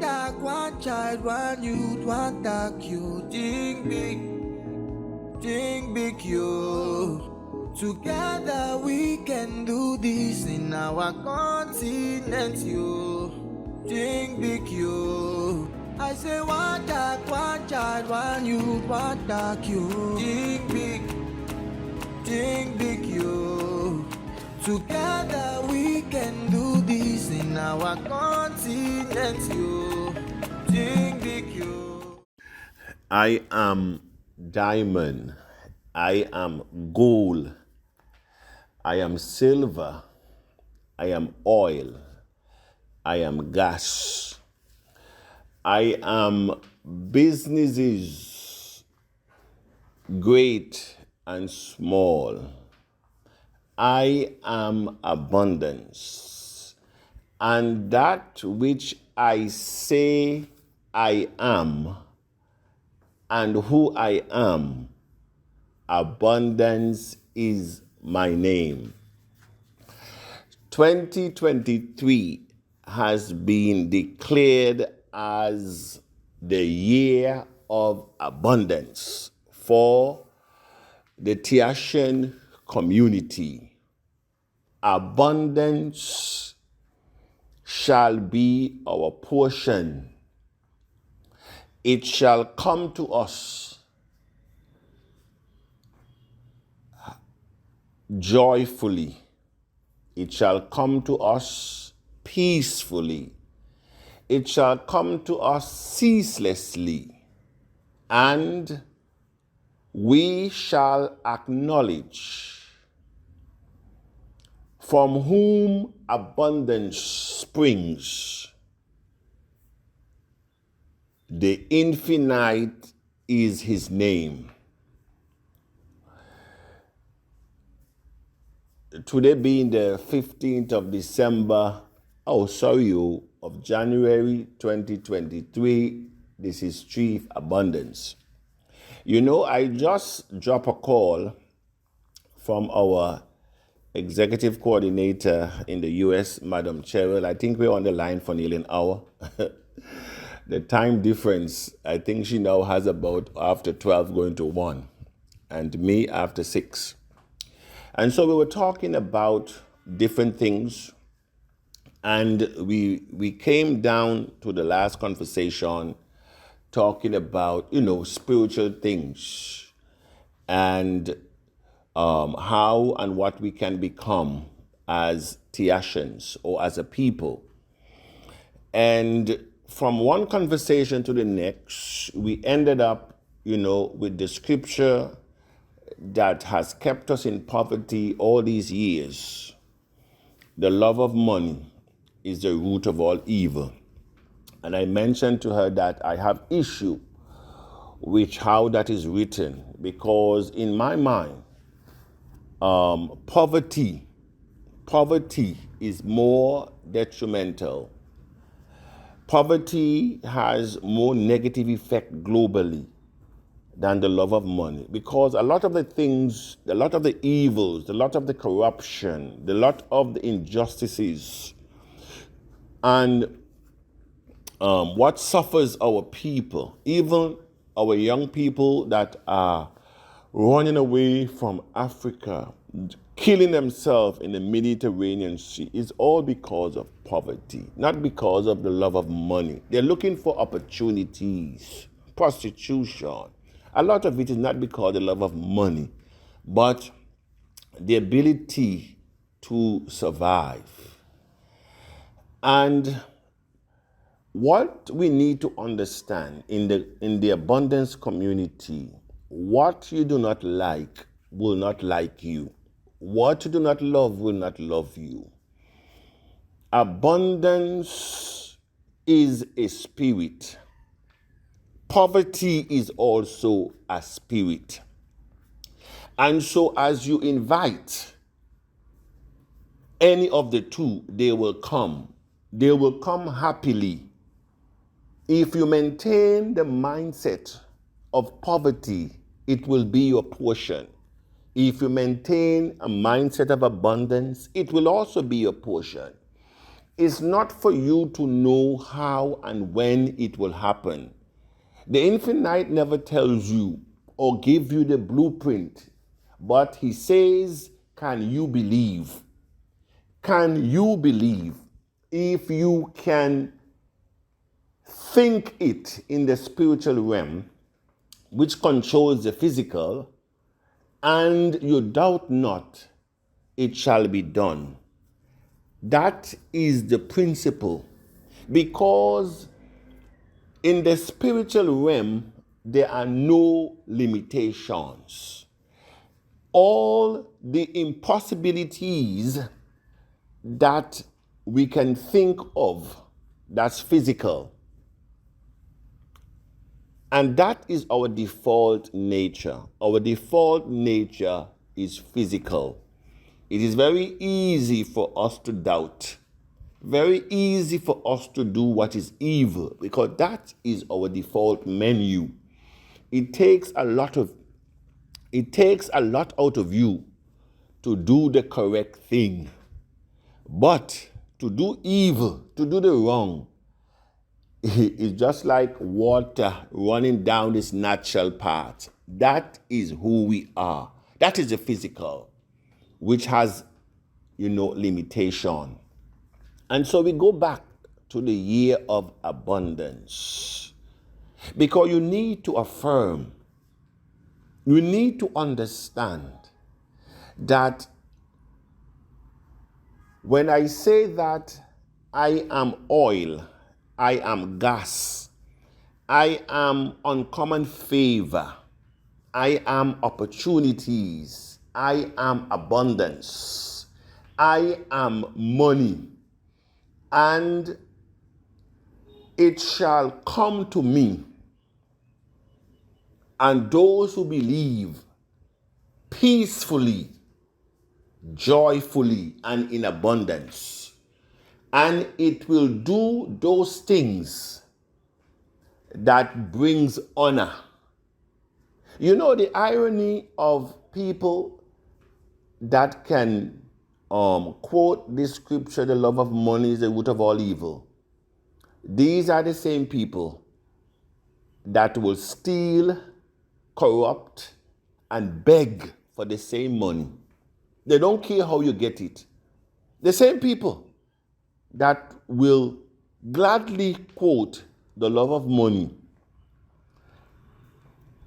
dog, one child, one youth, one dog, you think big, you. Together we can do this in our continent, you. Think big, you. I say one dog, one child, one youth, one dog, you. Think big, you. Together we can do this in our continent, you. Think big, you. I am diamond. I am gold. I am silver. I am oil. I am gas. I am businesses, great and small. I am abundance. And that which I say I am and who I am, abundance is my name. 2023 has been declared as the year of abundance for the Tiashan community. Abundance shall be our portion. It shall come to us joyfully. It shall come to us peacefully. It shall come to us ceaselessly. And we shall acknowledge from whom abundance springs. The infinite is his name. Today being the 15th of December, of January 2023, this is Chief Abundance. You know, I just dropped a call from our executive coordinator in the U.S., Madam Cheryl. I think we're on the line for nearly an hour. The time difference, I think she now has about after 12 going to 1, and me after 6. And so we were talking about different things, and we came down to the last conversation talking about, spiritual things and how and what we can become as Tiashans or as a people. And from one conversation to the next, we ended up, with the scripture that has kept us in poverty all these years. The love of money is the root of all evil. And I mentioned to her that I have issue with how that is written, because in my mind, poverty is more detrimental. Poverty has more negative effect globally than the love of money, because a lot of the things, a lot of the evils, a lot of the corruption, a lot of the injustices, and what suffers our people, even our young people that are running away from Africa, killing themselves in the Mediterranean Sea, is all because of poverty, not because of the love of money. They're looking for opportunities, prostitution. A lot of it is not because of the love of money, but the ability to survive. And what we need to understand in the abundance community, what you do not like will not like you. What you do not love will not love you. Abundance is a spirit. Poverty is also a spirit. And so as you invite any of the two, they will come. They will come happily. If you maintain the mindset of poverty, it will be your portion. If you maintain a mindset of abundance, it will also be your portion. is not for you to know how and when it will happen. The infinite never tells you or give you the blueprint, but he says, can you believe? Can you believe? If you can think it in the spiritual realm, which controls the physical, and you doubt not, it shall be done. That is the principle. Because in the spiritual realm, there are no limitations. All the impossibilities that we can think of, that's physical. And that is our default nature. Our default nature is physical. It is very easy for us to doubt. Very easy for us to do what is evil, because that is our default menu. It takes a lot out of you to do the correct thing. But to do evil, to do the wrong, is just like water running down this natural path. That is who we are. That is the physical, which has, limitation. And so we go back to the year of abundance. Because you need to affirm, you need to understand that when I say that I am oil, I am gas, I am uncommon favor, I am opportunities, I am abundance, I am money, and it shall come to me, and those who believe peacefully, joyfully, and in abundance. And it will do those things that brings honor. The irony of people that can quote this scripture, the love of money is the root of all evil. These are the same people that will steal, corrupt, and beg for the same money. They don't care how you get it. The same people that will gladly quote the love of money.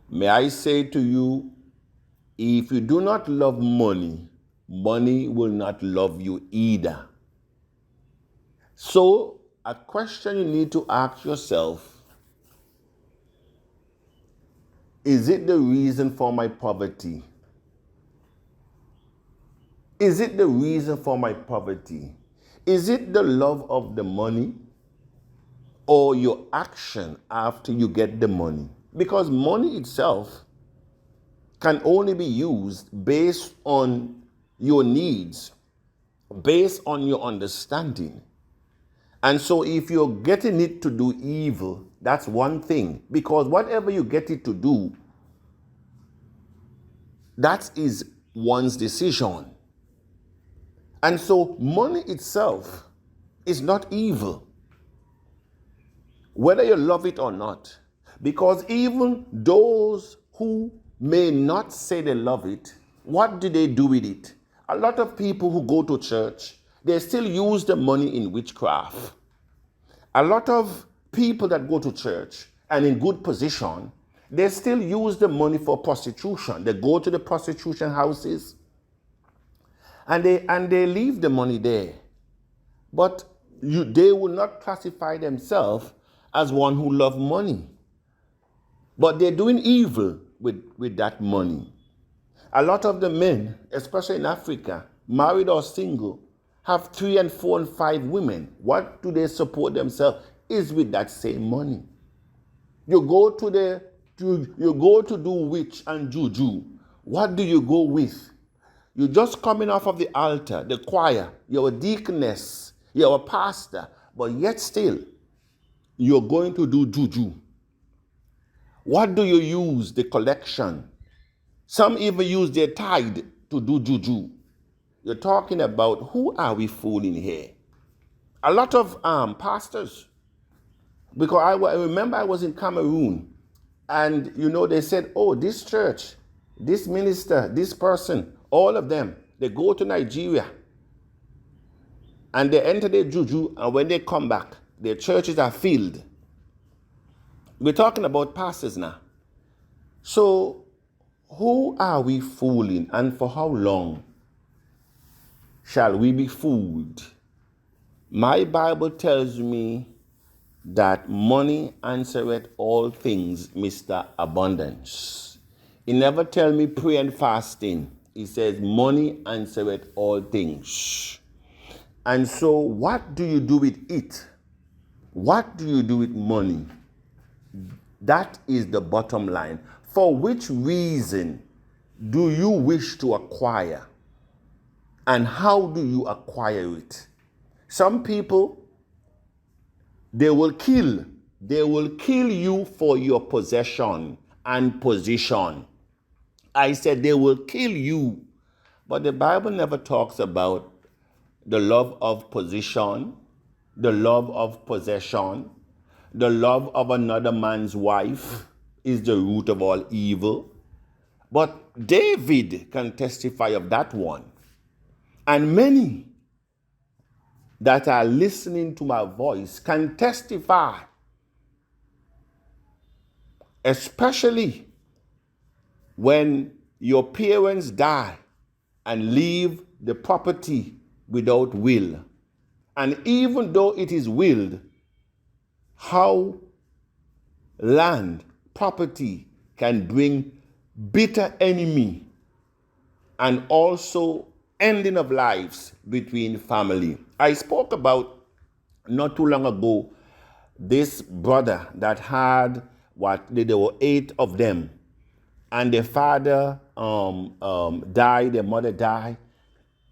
May I say to you, if you do not love money, money will not love you either. So, a question you need to ask yourself, is it the reason for my poverty? Is it the reason for my poverty? Is it the love of the money or your action after you get the money? Because money itself can only be used based on your needs, based on your understanding. And so if you're getting it to do evil, that's one thing. Because whatever you get it to do, that is one's decision. And so money itself is not evil, whether you love it or not. Because even those who may not say they love it, what do they do with it? A lot of people who go to church, they still use the money in witchcraft. A lot of people that go to church and in good position, they still use the money for prostitution. They go to the prostitution houses, and they leave the money there. But they will not classify themselves as one who love money. But they're doing evil with that money. A lot of the men, especially in Africa, married or single, have 3 and 4 and 5 women. What do they support themselves? Is with that same money. You go to do witch and juju. What do you go with? You're just coming off of the altar, the choir, you're a deaconess, you're a pastor, but yet still, you're going to do juju. What do you use? The collection. Some even use their tithe to do juju. You're talking about, who are we fooling here? A lot of pastors, because I remember I was in Cameroon, and they said, oh, this church, this minister, this person, all of them, they go to Nigeria and they enter their juju, and when they come back, their churches are filled. We're talking about pastors now. So who are we fooling, and for how long shall we be fooled? My Bible tells me that money answereth all things, Mr. Abundance. It never tell me pray and fasting. It says money answereth all things. And so what do you do with it? What do you do with money? That is the bottom line. For which reason do you wish to acquire? And how do you acquire it? Some people, they will kill you for your possession and position. I said they will kill you. But the Bible never talks about the love of position, the love of possession, the love of another man's wife is the root of all evil. But David can testify of that one. And many that are listening to my voice can testify, especially when your parents die and leave the property without will. And even though it is willed, how land, property can bring bitter enemy and also ending of lives between family. I spoke about not too long ago this brother that had there were 8 of them, and their father died, their mother died,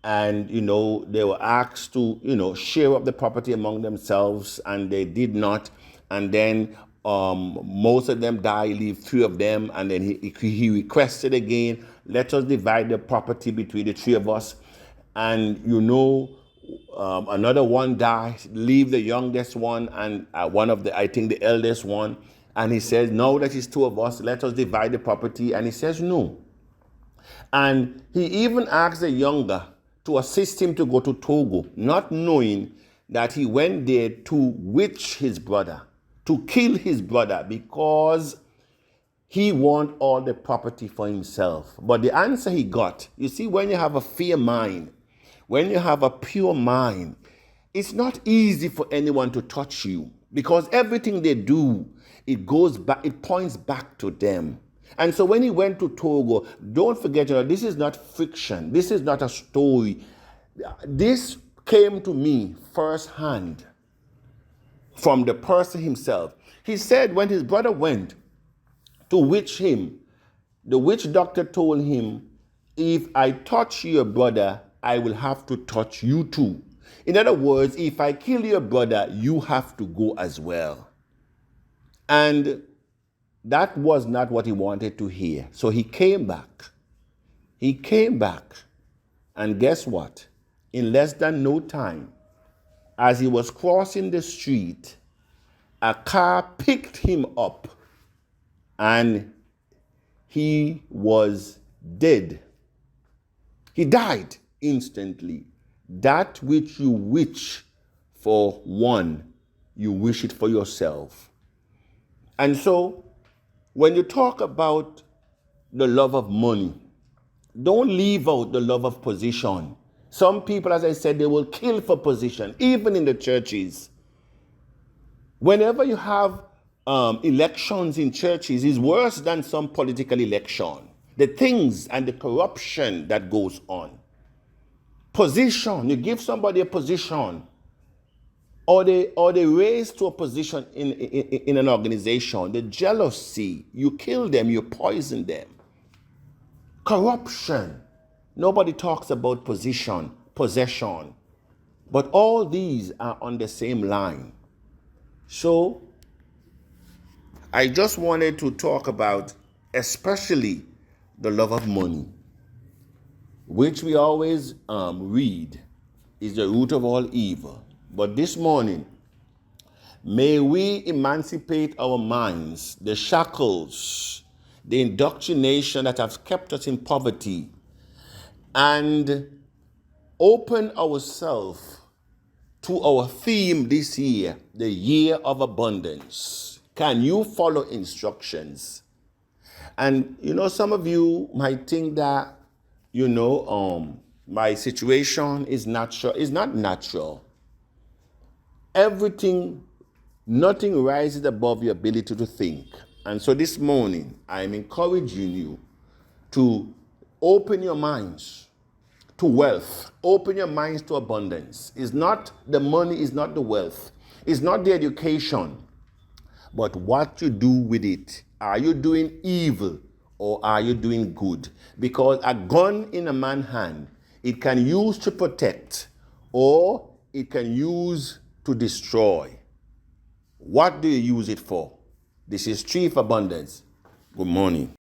and they were asked to share up the property among themselves, and they did not. And then most of them died, leave 3 of them, and then he requested again, let us divide the property between the 3 of us. And another one died, leave the youngest one and one of I think the eldest one. And he says, no, that is 2 of us, let us divide the property. And he says no. And he even asked the younger to assist him to go to Togo, not knowing that he went there to witch his brother, to kill his brother, because he wanted all the property for himself. But the answer he got, you see, when you have a fair mind, when you have a pure mind, it's not easy for anyone to touch you, because everything they do, it goes back, it points back to them. And so when he went to Togo, don't forget, this is not fiction. This is not a story. This came to me firsthand from the person himself. He said when his brother went to witch him, the witch doctor told him, if I touch your brother, I will have to touch you too. In other words, if I kill your brother, you have to go as well. And that was not what he wanted to hear. So he came back. He came back. And guess what? In less than no time, as he was crossing the street, a car picked him up and he was dead. He died instantly. That which you wish for one, you wish it for yourself. And so, when you talk about the love of money, don't leave out the love of position. Some people, as I said, they will kill for position, even in the churches. Whenever you have elections in churches, it's worse than some political election. The things and the corruption that goes on. Position, you give somebody a position, or they raise to a position in an organization. The jealousy, you kill them, you poison them. Corruption, nobody talks about position, possession. But all these are on the same line. So, I just wanted to talk about especially the love of money, which we always read is the root of all evil. But this morning, may we emancipate our minds, the shackles, the indoctrination that has kept us in poverty, and open ourselves to our theme this year, the year of abundance. Can you follow instructions? And some of you might think that, my situation is natural. It's not natural. Nothing rises above your ability to think. And so this morning, I'm encouraging you to open your minds to wealth. Open your minds to abundance. It's not the money, it's not the wealth. It's not the education. But what you do with it. Are you doing evil or are you doing good? Because a gun in a man's hand, it can use to protect or it can use to destroy. What do you use it for? This is Chief Abundance. Good morning.